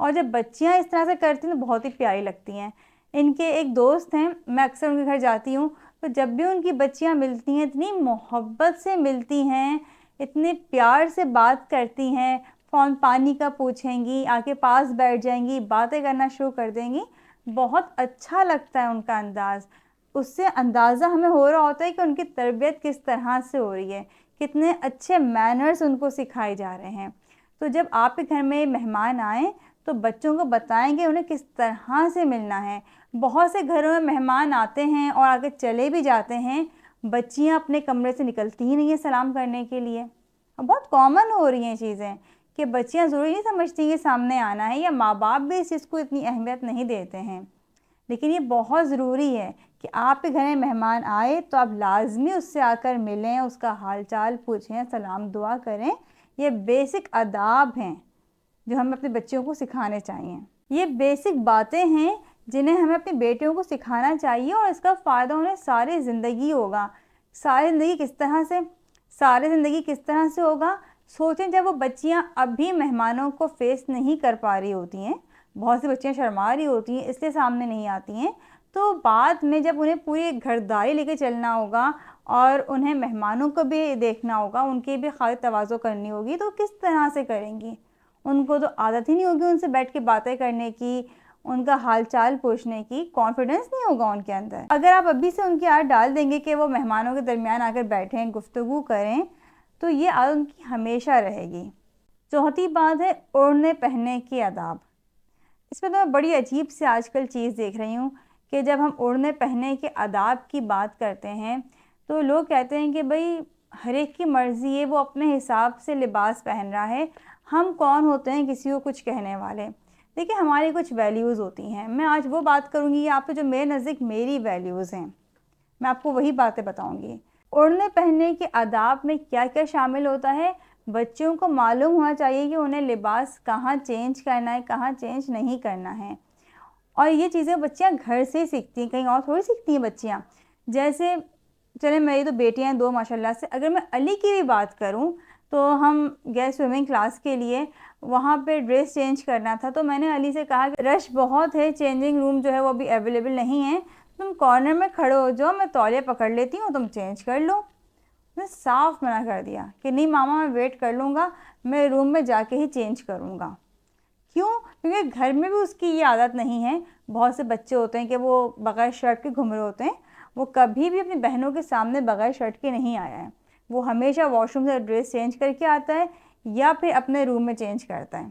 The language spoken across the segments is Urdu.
اور جب بچیاں اس طرح سے کرتی ہیں تو بہت ہی پیاری لگتی ہیں. ان کے ایک دوست ہیں, میں اکثر ان کے گھر جاتی ہوں, تو جب بھی ان کی بچیاں ملتی ہیں اتنی محبت سے ملتی ہیں, اتنے پیار سے بات کرتی ہیں, فون پانی کا پوچھیں گی, آ کے پاس بیٹھ جائیں گی, باتیں کرنا شروع کر دیں گی. بہت اچھا لگتا ہے ان کا انداز. اس سے اندازہ ہمیں ہو رہا ہوتا ہے کہ ان کی تربیت کس طرح سے ہو رہی ہے, کتنے اچھے مینرز ان کو سکھائے جا رہے ہیں. تو جب آپ کے گھر میں مہمان آئیں تو بچوں کو بتائیں گے انہیں کس طرح سے ملنا ہے. بہت سے گھروں میں مہمان آتے ہیں اور آگے چلے بھی جاتے ہیں, بچیاں اپنے کمرے سے نکلتی ہی نہیں ہیں سلام کرنے کے لیے. بہت کامن ہو رہی ہیں چیزیں کہ بچیاں ضروری نہیں سمجھتی کہ سامنے آنا ہے, یا ماں باپ بھی اس چیز کو اتنی اہمیت نہیں دیتے ہیں. لیکن یہ بہت ضروری ہے کہ آپ کے گھر میں مہمان آئے تو آپ لازمی اس سے آ کر ملیں, اس کا حال چال پوچھیں, سلام دعا کریں. یہ بیسک آداب ہیں جو ہمیں اپنے بچوں کو سکھانے چاہیے. یہ بیسک باتیں ہیں جنہیں ہمیں اپنی بیٹیوں کو سکھانا چاہیے, اور اس کا فائدہ انہیں ساری زندگی ہوگا. ساری زندگی کس طرح سے ہوگا؟ سوچیں, جب وہ بچیاں اب بھی مہمانوں کو فیس نہیں کر پا رہی ہوتی ہیں, بہت سی بچیاں شرما رہی ہوتی ہیں اس لیے سامنے نہیں آتی ہیں, تو بعد میں جب انہیں پوری گھرداری لے کے چلنا ہوگا اور انہیں مہمانوں کو بھی دیکھنا ہوگا, ان کی بھی خیر تواضع کرنی ہوگی, تو کس طرح سے کریں گی؟ ان کو تو عادت ہی نہیں ہوگی ان سے بیٹھ کے باتیں کرنے کی, ان کا حال چال پوچھنے کی, کانفیڈنس نہیں ہوگا ان کے اندر. اگر آپ ابھی سے ان کی عادت ڈال دیں گے کہ وہ مہمانوں کے درمیان آ کر بیٹھیں, گفتگو کریں, تو یہ عادت ان کی ہمیشہ رہے گی. چوتھی بات ہے اوڑھنے پہننے کے آداب. اس میں تو میں بڑی عجیب سے آج کل چیز دیکھ رہی ہوں کہ جب ہم اوڑھنے پہننے کے آداب کی بات کرتے ہیں تو لوگ کہتے ہیں کہ بھئی ہر ایک کی مرضی ہے, وہ اپنے حساب سے لباس پہن رہا ہے, ہم کون ہوتے ہیں کسی کو کچھ کہنے والے. دیکھیں, ہماری کچھ ویلیوز ہوتی ہیں. میں آج وہ بات کروں گی آپ پہ جو میرے نزدیک میری ویلیوز ہیں, میں آپ کو وہی باتیں بتاؤں گی. اوڑھنے پہننے کے آداب میں کیا کیا شامل ہوتا ہے؟ بچوں کو معلوم ہونا چاہیے کہ انہیں لباس کہاں چینج کرنا ہے, کہاں چینج نہیں کرنا ہے. اور یہ چیزیں بچیاں گھر سے سیکھتی ہیں, کہیں اور تھوڑی سیکھتی ہیں بچیاں. جیسے چلیں میری تو بیٹیاں ہیں 2 ماشاءاللہ سے, اگر میں علی کی بھی بات کروں تو ہم گئے سوئمنگ کلاس کے لیے, وہاں پہ ڈریس چینج کرنا تھا, تو میں نے علی سے کہا کہ رش بہت ہے, چینجنگ روم جو ہے وہ بھی اویلیبل نہیں ہے, تم کارنر میں کھڑے ہو جاؤ, میں تولیہ پکڑ لیتی ہوں, تم چینج کر لو. میں صاف منع کر دیا کہ نہیں ماما, میں ویٹ کر لوں گا, میں روم میں جا کے ہی چینج کروں گا. کیوں؟ کیونکہ گھر میں بھی اس کی یہ عادت نہیں ہے. بہت سے بچے ہوتے ہیں کہ وہ بغیر شرٹ کے گھوم رہے ہوتے ہیں, وہ کبھی بھی اپنی بہنوں کے سامنے بغیر شرٹ کے نہیں آیا ہے. وہ ہمیشہ واش روم سے ڈریس چینج کر کے آتا ہے یا پھر اپنے روم میں چینج کرتا ہے.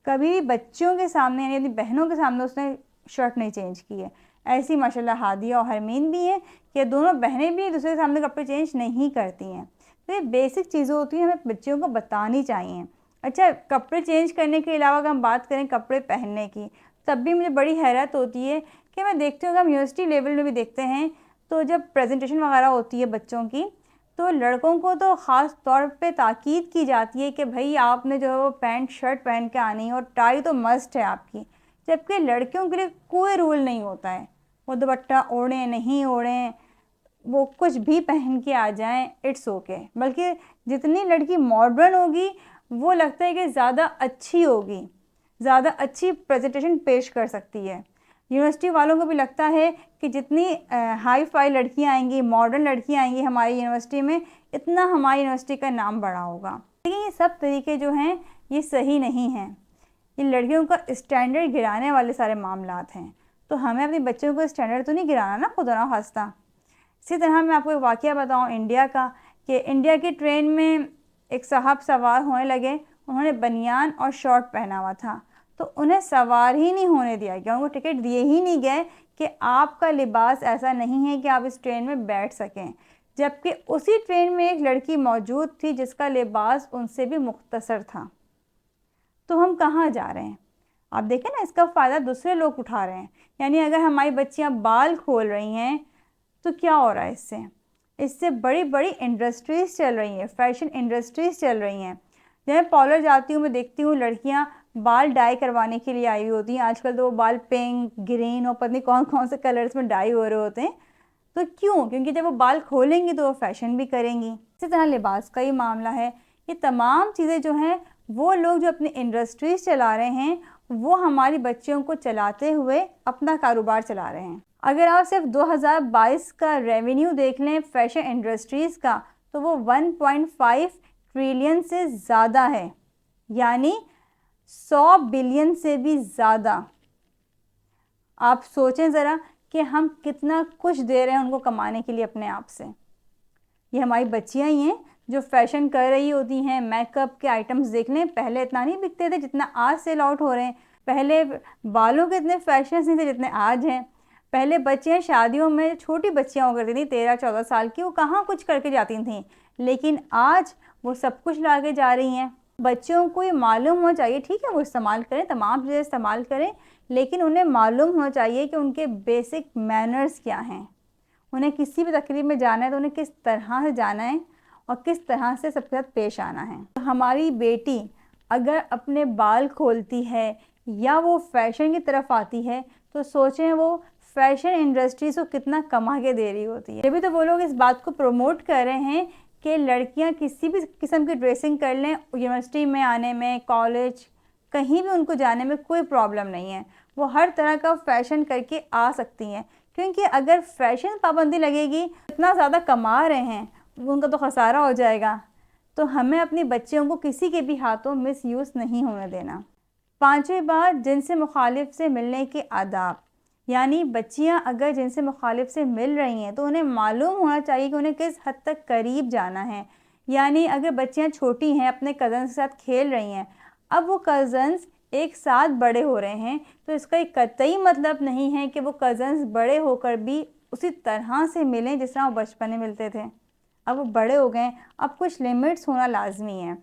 کبھی بھی بچوں کے سامنے یعنی اپنی بہنوں کے سامنے اس نے شرٹ نہیں چینج کی ہے. ایسی ماشاءاللہ ہادیہ اور حرمین بھی ہیں کہ دونوں بہنیں بھی دوسرے کے سامنے کپڑے چینج نہیں کرتی ہیں. تو یہ بیسک چیزیں ہوتی ہیں, ہمیں بچوں کو بتانی چاہیے. اچھا, کپڑے چینج کرنے کے علاوہ اگر ہم بات کریں کپڑے پہننے کی, تب بھی مجھے بڑی حیرت ہوتی ہے کہ میں دیکھتی ہوں کہ ہم یونیورسٹی لیول میں بھی دیکھتے ہیں, تو جب پریزنٹیشن وغیرہ ہوتی ہے بچوں کی, تو لڑکوں کو تو خاص طور پہ تاکید کی جاتی ہے کہ بھئی آپ نے جو ہے وہ پینٹ شرٹ پہن کے آنی ہے, اور ٹائی تو مسٹ ہے آپ کی. جبکہ لڑکیوں کے لیے کوئی رول نہیں ہوتا ہے, وہ دوپٹہ اوڑھیں نہیں اوڑھیں, وہ کچھ بھی پہن کے آ جائیں, اٹس اوکے. بلکہ جتنی لڑکی ماڈرن ہوگی وہ لگتا ہے کہ زیادہ اچھی ہوگی, زیادہ اچھی پریزنٹیشن پیش کر سکتی ہے. یونیورسٹی والوں کو بھی لگتا ہے کہ جتنی ہائی فائی لڑکیاں آئیں گی, ماڈرن لڑکیاں آئیں گی ہماری یونیورسٹی میں, اتنا ہماری یونیورسٹی کا نام بڑا ہوگا. لیکن یہ سب طریقے جو ہیں یہ صحیح نہیں ہیں, یہ لڑکیوں کا اسٹینڈرڈ گرانے والے سارے معاملات ہیں. تو ہمیں اپنے بچوں کو اسٹینڈرڈ تو نہیں گرانا نا خدا نہ خواستہ. اسی طرح میں آپ کو ایک واقعہ بتاؤں انڈیا کا, کہ انڈیا کی ٹرین میں ایک صاحب سوار ہونے لگے, انہوں نے بنیان اور شارٹ پہنا ہوا تھا, تو انہیں سوار ہی نہیں ہونے دیا گیا, ان کو ٹکٹ دیے ہی نہیں گئے کہ آپ کا لباس ایسا نہیں ہے کہ آپ اس ٹرین میں بیٹھ سکیں. جبکہ اسی ٹرین میں ایک لڑکی موجود تھی جس کا لباس ان سے بھی مختصر تھا. تو ہم کہاں جا رہے ہیں؟ آپ دیکھیں نا, اس کا فائدہ دوسرے لوگ اٹھا رہے ہیں. یعنی اگر ہماری بچیاں بال کھول رہی ہیں تو کیا ہو رہا ہے؟ اس سے بڑی بڑی انڈسٹریز چل رہی ہیں, فیشن انڈسٹریز چل رہی ہیں. جب میں پارلر جاتی ہوں میں دیکھتی ہوں لڑکیاں بال ڈائی کروانے کے لیے آئی ہوئی ہوتی ہیں. آج کل تو وہ بال پنک, گرین اور پتہ نہیں کون کون سے کلرز میں ڈائی ہو رہے ہوتے ہیں. تو کیوں؟ کیونکہ جب وہ بال کھولیں گی تو وہ فیشن بھی کریں گی. اسی طرح لباس کا ہی معاملہ ہے. یہ تمام چیزیں جو ہیں وہ لوگ جو اپنی انڈسٹریز چلا رہے ہیں وہ ہماری بچیوں کو چلاتے ہوئے اپنا کاروبار چلا رہے ہیں۔ اگر آپ صرف 2022 کا ریونیو دیکھ لیں فیشن انڈسٹریز کا تو وہ 1.5 ٹریلین سے زیادہ ہے، یعنی 100 بلین سے بھی زیادہ۔ آپ سوچیں ذرا کہ ہم کتنا کچھ دے رہے ہیں ان کو کمانے کے لیے اپنے آپ سے۔ یہ ہماری بچیاں ہی ہیں جو فیشن کر رہی ہوتی ہیں۔ میک اپ کے آئٹمس دیکھ لیں، پہلے اتنا نہیں بکتے تھے جتنا آج سیل آؤٹ ہو رہے ہیں۔ پہلے بالوں کے اتنے فیشنز نہیں تھے جتنے آج ہیں۔ پہلے بچیاں شادیوں میں چھوٹی بچیاں ہو کرتی تھیں 13-14 سال کی، وہ کہاں کچھ کر کے جاتی تھیں، لیکن آج وہ سب کچھ لا کے جا رہی ہیں۔ بچوں کو یہ معلوم ہونا چاہیے، ٹھیک ہے وہ استعمال کریں، تمام چیزیں استعمال کریں، لیکن انہیں معلوم ہونا چاہیے کہ ان کے بیسک مینرز کیا ہیں۔ انہیں کسی بھی تقریب میں جانا ہے تو انہیں کس طرح سے جانا ہے اور کس طرح سے سب کے ساتھ پیش آنا ہے۔ ہماری بیٹی اگر اپنے بال کھولتی ہے یا وہ فیشن کی طرف آتی ہے تو سوچیں وہ فیشن انڈسٹریز کو کتنا کما کے دے رہی ہوتی ہے۔ یہ بھی تو وہ لوگ اس بات کو پروموٹ کر رہے ہیں کہ لڑکیاں کسی بھی قسم کی ڈریسنگ کر لیں، یونیورسٹی میں آنے میں، کالج، کہیں بھی ان کو جانے میں کوئی پرابلم نہیں ہے، وہ ہر طرح کا فیشن کر کے آ سکتی ہیں، کیونکہ اگر فیشن پابندی لگے گی، اتنا زیادہ کما رہے ہیں، ان کا تو خسارہ ہو جائے گا۔ تو ہمیں اپنی بچیوں کو کسی کے بھی ہاتھوں مس یوز نہیں ہونے دینا۔ 5ویں بات، جنس مخالف سے ملنے کے آداب، یعنی بچیاں اگر جنس مخالف سے مل رہی ہیں تو انہیں معلوم ہونا چاہیے کہ انہیں کس حد تک قریب جانا ہے۔ یعنی اگر بچیاں چھوٹی ہیں، اپنے کزنس کے ساتھ کھیل رہی ہیں، اب وہ کزنس ایک ساتھ بڑے ہو رہے ہیں تو اس کا ایک قطعی مطلب نہیں ہے کہ وہ کزنس بڑے ہو کر بھی اسی طرح سے ملیں جس طرح وہ بچپن میں ملتے تھے۔ اب وہ بڑے ہو گئے، اب کچھ لیمٹس ہونا لازمی ہے۔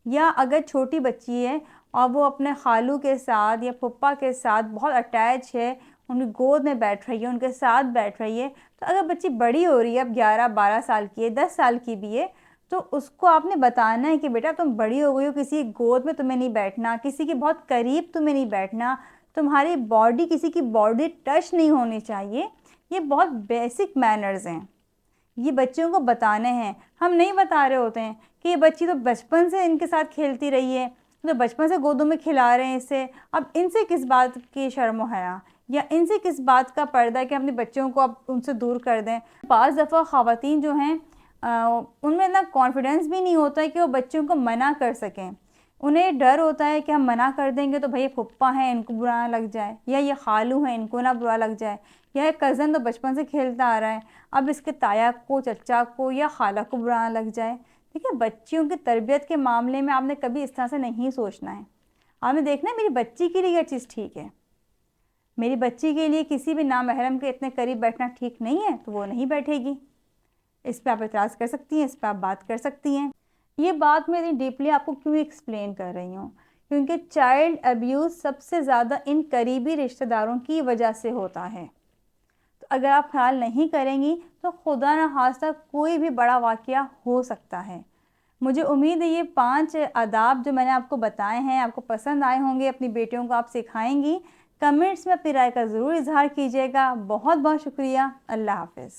یا اگر چھوٹی بچی ہے اور وہ اپنے خالو کے ساتھ یا پھپھا کے ساتھ بہت اٹیچ ہے، ان کی گود میں بیٹھ رہی ہے، ان کے ساتھ بیٹھ رہی ہے، تو اگر بچی بڑی ہو رہی ہے، اب 11-12 سال کی ہے، 10 سال کی بھی ہے، تو اس کو آپ نے بتانا ہے کہ بیٹا تم بڑی ہو گئی ہو، کسی گود میں تمہیں نہیں بیٹھنا، کسی کے بہت قریب تمہیں نہیں بیٹھنا، تمہاری باڈی کسی کی باڈی ٹچ نہیں ہونی چاہیے۔ یہ بہت بیسک مینرز ہیں، یہ بچوں کو بتانے ہیں۔ ہم نہیں بتا رہے ہوتے ہیں کہ یہ بچی تو بچپن سے ان کے ساتھ کھیلتی رہی ہے، تو بچپن سے گودوں میں کھلا رہے ہیں اسے، اب ان سے کس بات کی شرم و حیا یا ان سے کس بات کا پردہ ہے کہ اپنے بچوں کو اب ان سے دور کر دیں۔ بعض دفعہ خواتین جو ہیں ان میں اتنا کانفیڈنس بھی نہیں ہوتا ہے کہ وہ بچوں کو منع کر سکیں۔ انہیں ڈر ہوتا ہے کہ ہم منع کر دیں گے تو بھئی پھپھا ہیں، ان کو برا نہ لگ جائے، یا یہ خالو ہیں، ان کو نہ برا لگ جائے، یا ایک کزن تو بچپن سے کھیلتا آ رہا ہے، اب اس کے تایا کو، چچا کو یا خالہ کو برا نہ لگ جائے۔ دیکھیں، بچیوں کی تربیت کے معاملے میں آپ نے کبھی اس طرح سے نہیں سوچنا ہے۔ آپ نے دیکھنا ہے میری بچی کے لیے یہ چیز ٹھیک ہے، میری بچی کے لیے کسی بھی نامحرم کے اتنے قریب بیٹھنا ٹھیک نہیں ہے تو وہ نہیں بیٹھے گی۔ اس پہ آپ اعتراض کر سکتی ہیں، اس پہ آپ بات کر سکتی ہیں۔ یہ بات میں اتنی ڈیپلی آپ کو کیوں ایکسپلین کر رہی ہوں؟ کیونکہ چائلڈ ابیوز سب سے زیادہ ان قریبی رشتہ داروں کی وجہ سے ہوتا ہے۔ تو اگر آپ خیال نہیں کریں گی تو خدا نہ خواستہ کوئی بھی بڑا واقعہ ہو سکتا ہے۔ مجھے امید ہے یہ 5 آداب جو میں نے آپ کو بتائے ہیں آپ کو پسند آئے ہوں گے، اپنی بیٹیوں کو آپ سکھائیں گی۔ کمنٹس میں اپنی رائے کا ضرور اظہار کیجیے گا۔ بہت بہت شکریہ۔ اللہ حافظ۔